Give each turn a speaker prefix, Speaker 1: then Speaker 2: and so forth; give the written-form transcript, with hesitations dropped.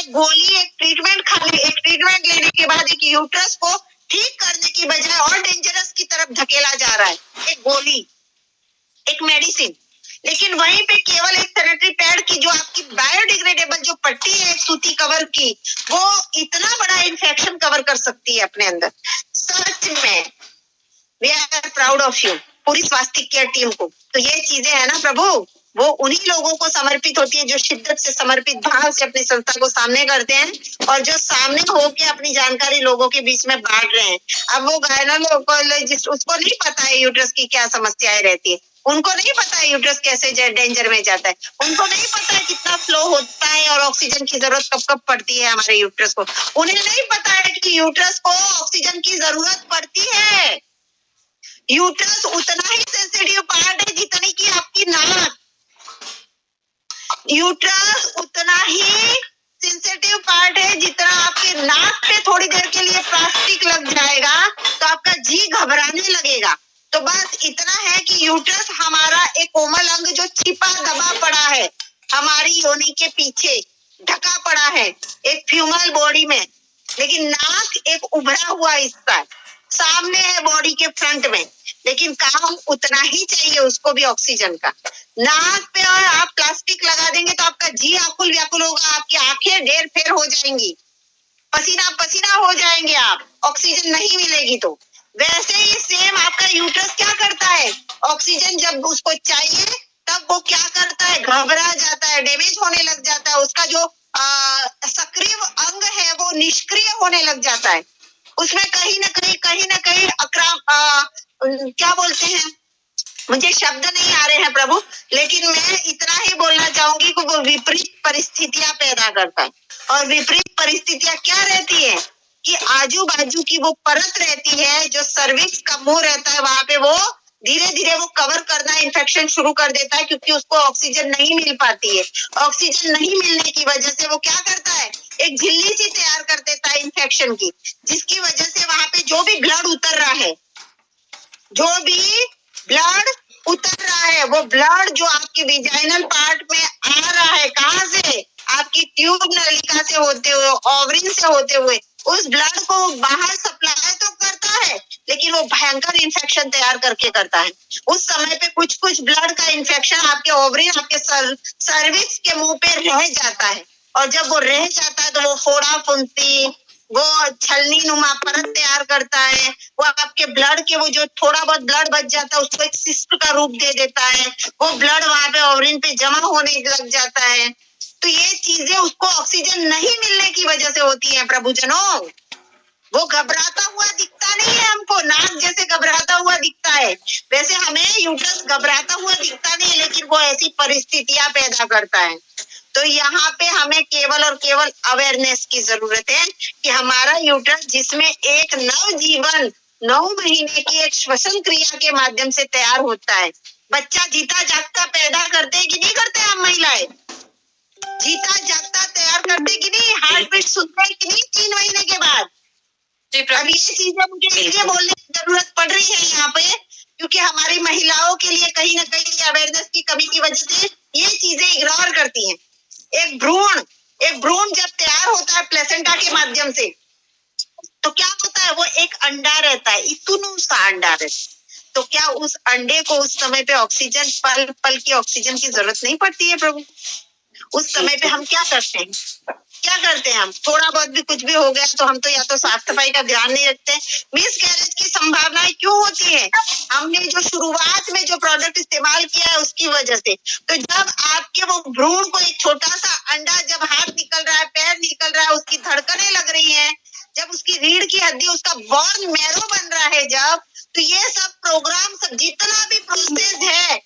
Speaker 1: एक गोली, एक ट्रीटमेंट लेने के बाद एक यूट्रस को ठीक करने की बजाय और डेंजरस की तरफ धकेला जा रहा है। एक गोली, एक मेडिसिन, लेकिन वहीं पे केवल एक सैनिटरी पैड की जो आपकी बायोडिग्रेडेबल जो पट्टी है सूती कवर की, वो इतना बड़ा इन्फेक्शन कवर कर सकती है अपने अंदर। सच में we are proud of you, पूरी स्वास्थ्य केयर टीम को। तो ये चीजें है ना प्रभु, वो उन्हीं लोगों को समर्पित होती है जो शिद्दत से, समर्पित भाव से अपनी संस्था को सामने करते हैं और जो सामने होके अपनी जानकारी लोगों के बीच में बांट रहे हैं। अब वो गायनोकोलॉजिस्ट, उसको नहीं पता है यूट्रस की क्या समस्याएं रहती है, उनको नहीं पता है यूट्रस कैसे डेंजर में जाता है, उनको नहीं पता है कितना फ्लो होता है और ऑक्सीजन की जरूरत कब कब पड़ती है हमारे यूट्रस को। उन्हें नहीं पता है कि यूट्रस को ऑक्सीजन की जरूरत पड़ती है। यूट्रस उतना ही सेंसिटिव पार्ट है जितनी की आपकी नाक। यूट्रस उतना ही सेंसिटिव पार्ट है जितना आपके नाक पे थोड़ी देर के लिए प्लास्टिक लग जाएगा तो आपका जी घबराने लगेगा। तो बस इतना है कि यूट्रस हमारा एक कोमल अंग जो छिपा दबा पड़ा है, हमारी योनि के पीछे ढका पड़ा है एक फ्यूमल बॉडी में, लेकिन नाक एक उभरा हुआ हिस्सा है, सामने है बॉडी के फ्रंट में, लेकिन काम उतना ही चाहिए उसको भी ऑक्सीजन का। नाक पे और आप प्लास्टिक लगा देंगे तो आपका जी आकुल व्याकुल होगा, आपकी आंखें ढेर फेर हो जाएंगी, पसीना पसीना हो जाएंगे आप, ऑक्सीजन नहीं मिलेगी। तो वैसे ही सेम आपका यूट्रस क्या करता है, ऑक्सीजन जब उसको चाहिए तब वो क्या करता है, घबरा जाता है, डैमेज होने लग जाता है, उसका जो सक्रिय अंग है वो निष्क्रिय होने लग जाता है, उसमें कहीं ना कहीं क्या बोलते हैं, मुझे शब्द नहीं आ रहे हैं प्रभु, लेकिन मैं इतना ही बोलना चाहूंगी कि वो विपरीत परिस्थितियां पैदा करता है। और विपरीत परिस्थितियां क्या रहती है कि आजू बाजू की वो परत रहती है जो सर्विक्स का मुंह रहता है, वहां पे वो धीरे धीरे वो कवर करना इन्फेक्शन शुरू कर देता है, क्योंकि उसको ऑक्सीजन नहीं मिल पाती है। ऑक्सीजन नहीं मिलने की वजह से वो क्या करता है, एक झिल्ली सी तैयार कर देता है इन्फेक्शन की, जिसकी वजह से वहां पे जो भी ब्लड उतर रहा है, वो ब्लड जो आपके विजाइनल पार्ट में आ रहा है, कहाँ से, आपकी ट्यूब नलिका से होते हुए, ओवरिन से होते हुए, उस ब्लड को बाहर सप्लाई तो करता है, लेकिन वो भयंकर इन्फेक्शन तैयार करके करता है। उस समय पे कुछ ब्लड का इन्फेक्शन आपके ओवरिन, आपके सर्विक्स के मुंह पे रह जाता है, और जब वो रह जाता है तो वो फोड़ा फुंसी, वो छलनी नुमा परत तैयार करता है, वो आपके ब्लड के वो जो थोड़ा बहुत ब्लड बच जाता है उसको एक सिस्ट का रूप दे देता है, वो ब्लड वहां पे ओवरिन पे जमा होने लग जाता है। तो ये चीजें उसको ऑक्सीजन नहीं मिलने की वजह से होती है प्रभुजनों। वो घबराता हुआ दिखता नहीं है हमको, नाक जैसे घबराता हुआ दिखता है, वैसे हमें यूट्रस घबराता हुआ दिखता नहीं, लेकिन वो ऐसी परिस्थितियां पैदा करता है। तो यहाँ पे हमें केवल और केवल अवेयरनेस की जरूरत है कि हमारा यूट्रस, जिसमें एक नवजीवन 9 महीने की एक श्वसन क्रिया के माध्यम से तैयार होता है। बच्चा जीता जागता पैदा करते हैं कि नहीं करते हम महिलाएं, जीता जागता तैयार करते कि नहीं, हार्ट बीट सुनते हैं कि नहीं 3 महीने के बाद। अब ये चीजें मुझे इसलिए बोलने की जरूरत पड़ रही है यहाँ पे, क्योंकि हमारी महिलाओं के लिए कहीं ना कहीं अवेयरनेस की कमी की वजह से ये चीजें इग्नोर करती हैं। एक भ्रूण जब तैयार होता है प्लेसेंटा के माध्यम से, तो क्या होता है, वो एक अंडा रहता है, इतुनु सा अंडा रहता है। तो क्या उस अंडे को उस समय पे ऑक्सीजन, पल पल की ऑक्सीजन की जरूरत नहीं पड़ती है प्रभु? उस समय पे हम क्या करते हैं, हम थोड़ा बहुत भी कुछ भी हो गया तो हम तो या तो साफ सफाई का ध्यान नहीं रखते हैं। मिस कैरेज की संभावनाएं क्यों होती है? हमने जो शुरुआत में जो प्रोडक्ट इस्तेमाल किया है उसकी वजह से। तो जब आपके वो भ्रूण को एक छोटा सा अंडा, जब हाथ निकल रहा है, पैर निकल रहा है, उसकी धड़कनें लग रही है, जब उसकी रीढ़ की हड्डी, उसका बोन मैरो बन रहा है, जब, तो ये सब प्रोग्राम, सब जितना भी प्रोसेस है